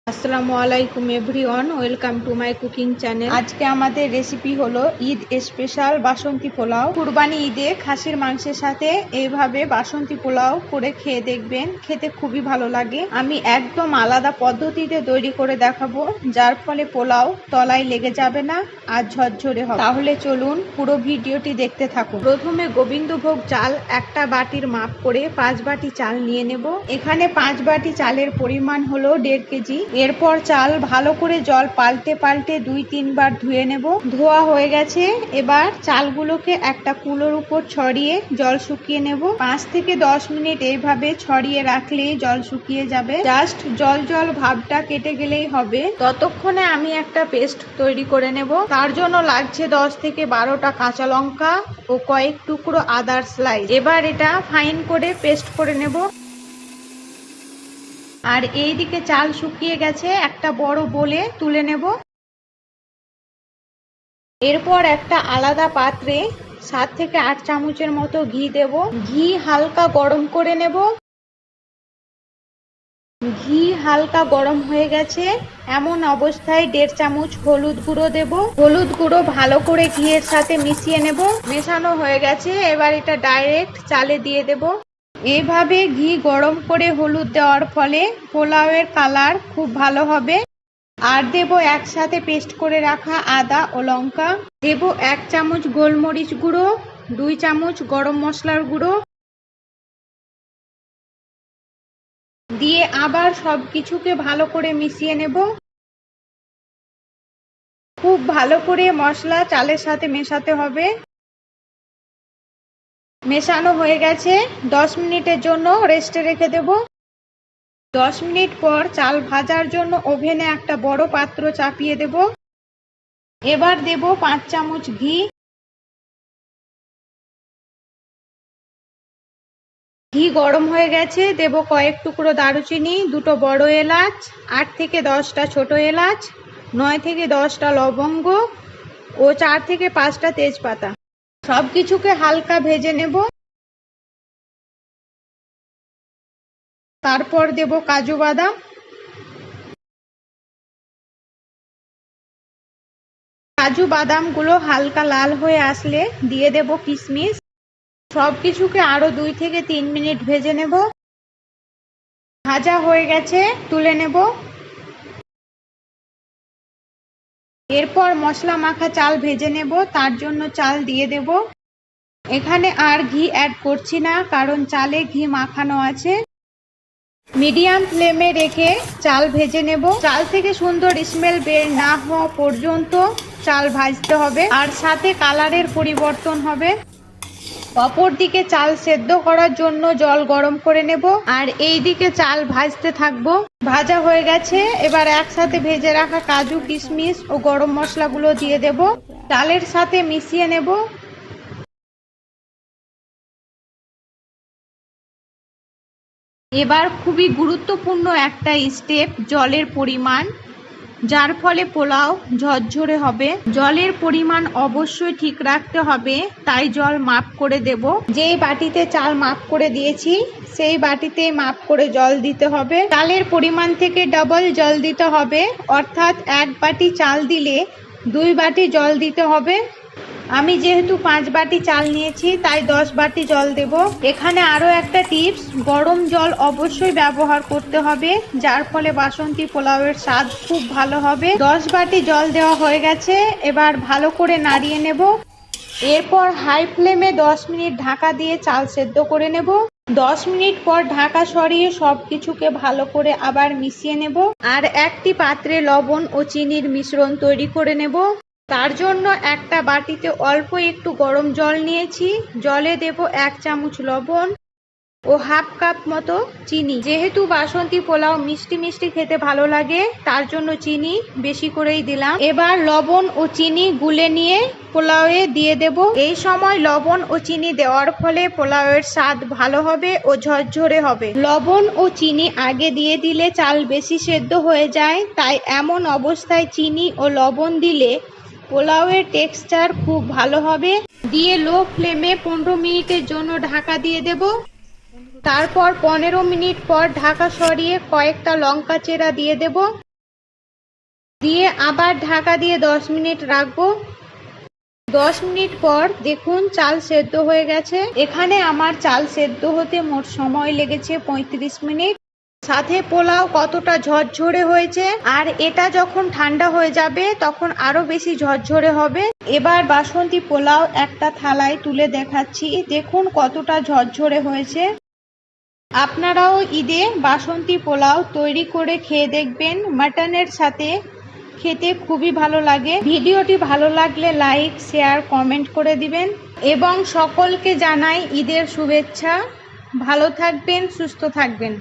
আসসালামু আলাইকুম everyone, welcome to my cooking channel. আজকে আমাদের রেসিপি হলো ঈদ স্পেশাল বাসন্তী পোলাও। কুরবানি ঈদে খাসির মাংসের সাথে এইভাবে বাসন্তী পোলাও করে খেয়ে দেখবেন, খেতে খুবই ভালো লাগে। আমি একদম আলাদা পদ্ধতিতে তৈরি করে দেখাবো, যার ফলে পোলাও তলায় লেগে যাবে না আর ঝরঝরে হবে। তাহলে চলুন পুরো ভিডিওটি দেখতে থাকুন। প্রথমে গোবিন্দভোগ চাল একটা বাটির মাপ করে 5 বাটি চাল নিয়ে নেব। এখানে 5 বাটি চালের পরিমাণ হলো 1.5 কেজি। এরপর চাল ভালো করে জল পাল্টে পাল্টে 2-3 বার ধুয়ে নেব। ধোয়া হয়ে গেছে, এবার চালগুলোকে একটা কুলোর উপর ছড়িয়ে জল শুকিয়ে নেব। 5 থেকে 10 মিনিট এইভাবে ছড়িয়ে রাখলেই জল শুকিয়ে যাবে। জাস্ট জল জল ভাবটা কেটে গেলেই হবে। ততক্ষণে আমি একটা পেস্ট তৈরি করে নেব। তার জন্য লাগছে 10 থেকে 12টা কাঁচা লঙ্কা ও কয়েক টুকরো আদার স্লাইস। এবার এটা ফাইন করে পেস্ট করে নেব। আর এইদিকে চাল শুকিয়ে গেছে, একটা বড় বোলে তুলে নেব। এরপর একটা আলাদা পাত্রে 7 থেকে 8 চামচের মতো ঘি দেব। ঘি হালকা গরম করে নেব। ঘি হালকা গরম হয়ে গেছে, এমন অবস্থায় 1.5 চামচ হলুদ গুঁড়ো দেব। হলুদ গুঁড়ো ভালো করে ঘিয়ের সাথে মিশিয়ে নেব। মেশানো হয়ে গেছে, এবার এটা ডাইরেক্ট চালে দিয়ে দেব। এইভাবে ঘি গরম করে হলুদ দেওয়ার ফলে পোলাওয়ের কালার খুব ভালো হবে। আর দেব একসাথে পেস্ট করে রাখা আদা ও লঙ্কা। দেব 1 চামচ গোলমরিচ গুঁড়ো, 2 চামচ গরম মশলার গুঁড়ো দিয়ে আবার সবকিছুকে ভালো করে মিশিয়ে নেব। খুব ভালো করে মশলা চালের সাথে মেশাতে হবে। মেশানো হয়ে গেছে, 10 মিনিটের জন্য রেস্টে রেখে দেব। 10 মিনিট পর চাল ভাজার জন্য ওভেনে একটা বড় পাত্র চাপিয়ে দেব। এবার দেব 5 চামচ ঘি। ঘি গরম হয়ে গেছে, দেব কয়েক টুকরো দারুচিনি, 2টো বড় এলাচ, 8 থেকে 10টা ছোট এলাচ, 9 থেকে 10টা লবঙ্গ ও 4 থেকে 5টা তেজপাতা। সবকিছুকে হালকা ভেজে নেব। তারপর দেব কাজু বাদাম। কাজু বাদামগুলো হালকা লাল হয়ে আসলে দিয়ে দেব কিশমিশ। সবকিছুকে আরো 2 থেকে 3 মিনিট ভেজে নেব। ভাজা হয়ে গেছে, তুলে নেব। এরপর মশলা মাখা চাল ভেজে নেব, তার জন্য চাল দিয়ে দেব। এখানে আর ঘি অ্যাড করছি না, কারণ চালে ঘি মাখানো আছে। মিডিয়াম ফ্লেমে রেখে চাল ভেজে নেব। চাল থেকে সুন্দর স্মেল বের না হওয়া পর্যন্ত চাল ভাজতে হবে, আর সাথে কালারের পরিবর্তন হবে। অপর দিকে চাল সেদ্ধ করার জন্য জল গরম করে নেব, আর এই দিকে চাল ভাজতে থাকবো। ভাজা হয়ে গেছে, এবার একসাথে ভেজে রাখা কাজু, কিশমিশ ও গরম মশলাগুলো দিয়ে দেব। চালের সাথে মিশিয়ে নেব। এবার খুবই গুরুত্বপূর্ণ একটা স্টেপ, জলের পরিমাণ, যার ফলে পোলাও ঝরঝরে হবে। জলের পরিমাণ অবশ্যই ঠিক রাখতে হবে, তাই জল মাপ করে দেব। যেই বাটিতে চাল মাপ করে দিয়েছি সেই বাটিতে মাপ করে জল দিতে হবে। চালের পরিমাণ থেকে ডাবল জল দিতে হবে, অর্থাৎ 1 বাটি চাল দিলে 2 বাটি জল দিতে হবে। আমি যেহেতু 5 বাটি চাল নিয়েছি, তাই 10 বাটি জল দেব। এখানে আরো একটা টিপস, গরম জল অবশ্যই ব্যবহার করতে হবে, যার ফলে বাসন্তী পোলাওয়ের স্বাদ খুব ভালো হবে। 10 বাটি জল দেওয়া হয়ে গেছে, এবার ভালো করে নাড়িয়ে নেব। এরপর হাই ফ্লেমে 10 মিনিট ঢাকা দিয়ে চাল সেদ্ধ করে নেব। 10 মিনিট পর ঢাকা সরিয়ে সবকিছুকে ভালো করে আবার মিশিয়ে নেব। আর একটি পাত্রে লবণ ও চিনির মিশ্রণ তৈরি করে নেব। তার জন্য একটা বাটিতে অল্প একটু গরম জল নিয়েছি। জলে দেব 1 চামচ লবণ ও হাফ কাপ মতো চিনি। যেহেতু বাসন্তী পোলাও মিষ্টি মিষ্টি খেতে ভালো লাগে, তার জন্য চিনি বেশি করেই দিলাম। এবার লবণ ও চিনি গুলে নিয়ে পোলাওয়ে দিয়ে দেব। এই সময় লবণ ও চিনি দেওয়ার ফলে পোলাওয়ের স্বাদ ভালো হবে ও ঝরঝরে হবে। লবণ ও চিনি আগে দিয়ে দিলে চাল বেশি সেদ্ধ হয়ে যায়, তাই এমন অবস্থায় চিনি ও লবণ দিলে পোলাওয়ের টেক্সচার খুব ভালো হবে। দিয়ে লো ফ্লেমে 15 মিনিটের জন্য ঢাকা দিয়ে দেব। তারপর 15 মিনিট পর ঢাকা সরিয়ে কয়েকটা লঙ্কা চেরা দিয়ে দেব। দিয়ে আবার ঢাকা দিয়ে 10 মিনিট রাখবো। 10 মিনিট পর দেখুন চাল সেদ্ধ হয়ে গেছে। এখানে আমার চাল সেদ্ধ হতে মোট সময় লেগেছে 35 মিনিট। সাথে পোলাও কতটা ঝরঝরে হয়েছে, আর এটা যখন ঠান্ডা হয়ে যাবে তখন আরো বেশি ঝরঝরে হবে। এবার বাসন্তী পোলাও একটা থালায় তুলে দেখাচ্ছি, দেখুন কতটা ঝরঝরে হয়েছে। আপনারাও ঈদে বাসন্তী পোলাও তৈরি করে খেয়ে দেখবেন, মাটনের সাথে খেতে খুবই ভালো লাগে। ভিডিওটি ভালো লাগলে লাইক, শেয়ার, কমেন্ট করে দিবেন এবং সকলকে জানাই ঈদের শুভেচ্ছা। ভালো থাকবেন, সুস্থ থাকবেন।